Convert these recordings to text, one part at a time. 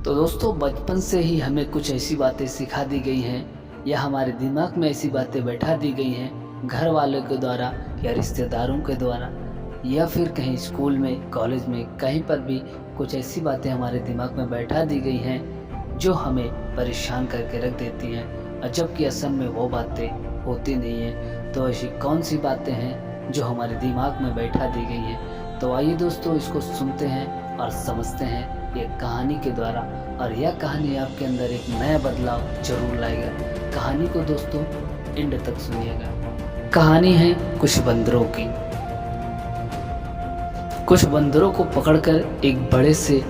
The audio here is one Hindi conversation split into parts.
तो दोस्तों बचपन से ही हमें कुछ ऐसी बातें सिखा दी गई हैं या हमारे दिमाग में ऐसी बातें बैठा दी गई हैं घर वालों के द्वारा या रिश्तेदारों के द्वारा या फिर कहीं स्कूल में कॉलेज में कहीं पर भी कुछ ऐसी बातें हमारे दिमाग में बैठा दी गई हैं जो हमें परेशान करके रख देती हैं और जबकि असल में वो बातें होती नहीं हैं। तो ऐसी कौन सी बातें हैं जो हमारे दिमाग में बैठा दी गई हैं? तो आइए दोस्तों इसको सुनते हैं और समझते हैं एक कहानी के द्वारा, और यह कहानी आपके अंदर एक नया बदलाव जरूर लाएगा। कहानी को दोस्तों एंड तक सुनिएगा। कहानी है कुछ बंदरों की। कुछ बंदरों को पकड़कर एक बड़े से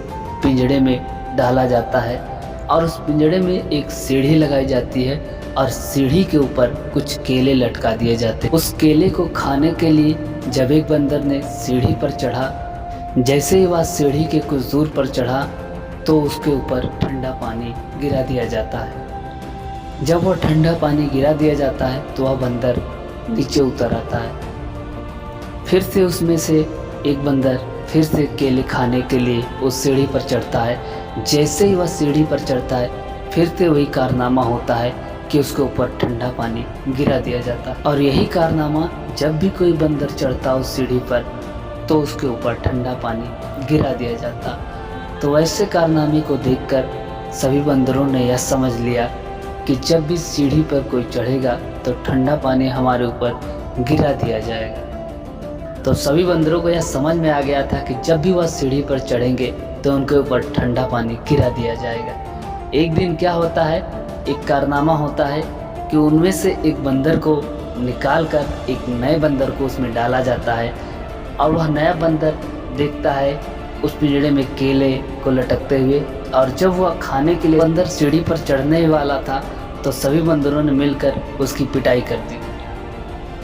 पिंजड़े में डाला जाता है और उस पिंजड़े में एक सीढ़ी लगाई जाती है और सीढ़ी के ऊपर कुछ केले लटका दिए जाते हैं। उस केले को खाने के लिए जब एक बंदर ने सीढ़ी पर चढ़ा, जैसे ही वह सीढ़ी के कुछ दूर पर चढ़ा तो उसके ऊपर ठंडा पानी गिरा दिया जाता है। जब वह ठंडा पानी गिरा दिया जाता है तो वह बंदर नीचे उतर आता है। फिर से उसमें से एक बंदर फिर से केले खाने के लिए उस सीढ़ी पर चढ़ता है। जैसे ही वह सीढ़ी पर चढ़ता है फिर से वही कारनामा होता है कि उसके ऊपर ठंडा पानी गिरा दिया जाता है। और यही कारनामा जब भी कोई बंदर चढ़ता उस सीढ़ी पर तो उसके ऊपर ठंडा पानी गिरा दिया जाता। तो ऐसे कारनामे को देखकर सभी बंदरों ने यह समझ लिया कि जब भी सीढ़ी पर कोई चढ़ेगा तो ठंडा पानी हमारे ऊपर गिरा दिया जाएगा। तो सभी बंदरों को यह समझ में आ गया था कि जब भी वह सीढ़ी पर चढ़ेंगे तो उनके ऊपर ठंडा पानी गिरा दिया जाएगा। एक दिन क्या होता है, एक कारनामा होता है कि उनमें से एक बंदर को निकाल कर एक नए बंदर को उसमें डाला जाता है और वह नया बंदर देखता है उस पिंजड़े में केले को लटकते हुए। और जब वह खाने के लिए बंदर सीढ़ी पर चढ़ने ही वाला था तो सभी बंदरों ने मिलकर उसकी पिटाई कर दी।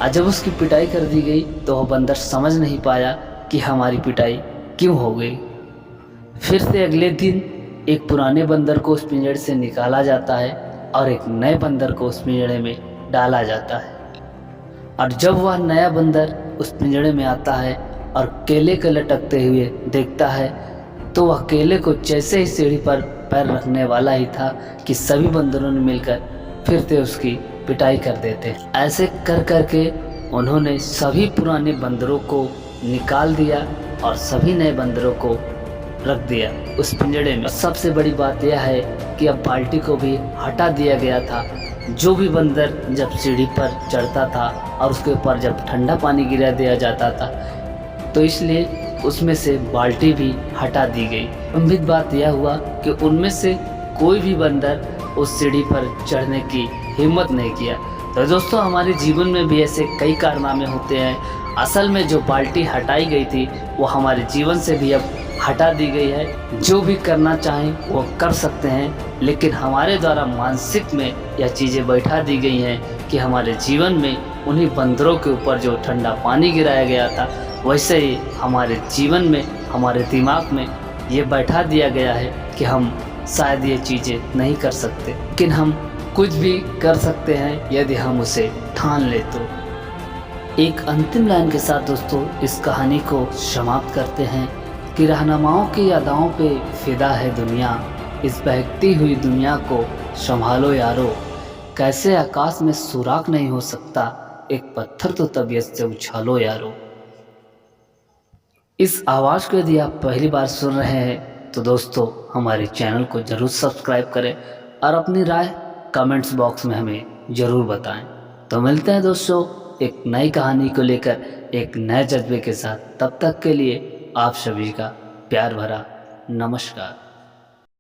और जब उसकी पिटाई कर दी गई तो वह बंदर समझ नहीं पाया कि हमारी पिटाई क्यों हो गई। फिर से अगले दिन एक पुराने बंदर को उस पिंजड़े से निकाला जाता है और एक नए बंदर को उस पिंजड़े में डाला जाता है। और जब वह नया बंदर उस पिंजड़े में आता है और केले को लटकते हुए देखता है तो वह केले को जैसे ही सीढ़ी पर पैर रखने वाला ही था कि सभी बंदरों ने मिलकर फिर से उसकी पिटाई कर देते। ऐसे कर करके उन्होंने सभी पुराने बंदरों को निकाल दिया और सभी नए बंदरों को रख दिया उस पिंजड़े में। सबसे बड़ी बात यह है कि अब बाल्टी को भी हटा दिया गया था। जो भी बंदर जब सीढ़ी पर चढ़ता था और उसके ऊपर जब ठंडा पानी गिरा दिया जाता था तो इसलिए उसमें से बाल्टी भी हटा दी गई। गंभीर बात यह हुआ कि उनमें से कोई भी बंदर उस सीढ़ी पर चढ़ने की हिम्मत नहीं किया। तो दोस्तों हमारे जीवन में भी ऐसे कई कारनामे होते हैं। असल में जो बाल्टी हटाई गई थी वो हमारे जीवन से भी अब हटा दी गई है। जो भी करना चाहें वो कर सकते हैं, लेकिन हमारे द्वारा मानसिक में यह चीज़ें बैठा दी गई हैं कि हमारे जीवन में उन्हीं बंदरों के ऊपर जो ठंडा पानी गिराया गया था वैसे ही हमारे जीवन में हमारे दिमाग में ये बैठा दिया गया है कि हम शायद ये चीज़ें नहीं कर सकते, लेकिन हम कुछ भी कर सकते हैं यदि हम उसे ठान ले तो। एक अंतिम लाइन के साथ दोस्तों इस कहानी को समाप्त करते हैं कि रहनुमाओं की यादाओं पे फिदा है दुनिया, इस बहकती हुई दुनिया को संभालो यारो, कैसे आकाश में सुराख नहीं हो सकता, एक पत्थर तो तबीयत से उछालो यारो। इस आवाज़ को यदि आप पहली बार सुन रहे हैं तो दोस्तों हमारे चैनल को ज़रूर सब्सक्राइब करें और अपनी राय कमेंट्स बॉक्स में हमें ज़रूर बताएं। तो मिलते हैं दोस्तों एक नई कहानी को लेकर एक नए जज्बे के साथ। तब तक के लिए आप सभी का प्यार भरा नमस्कार।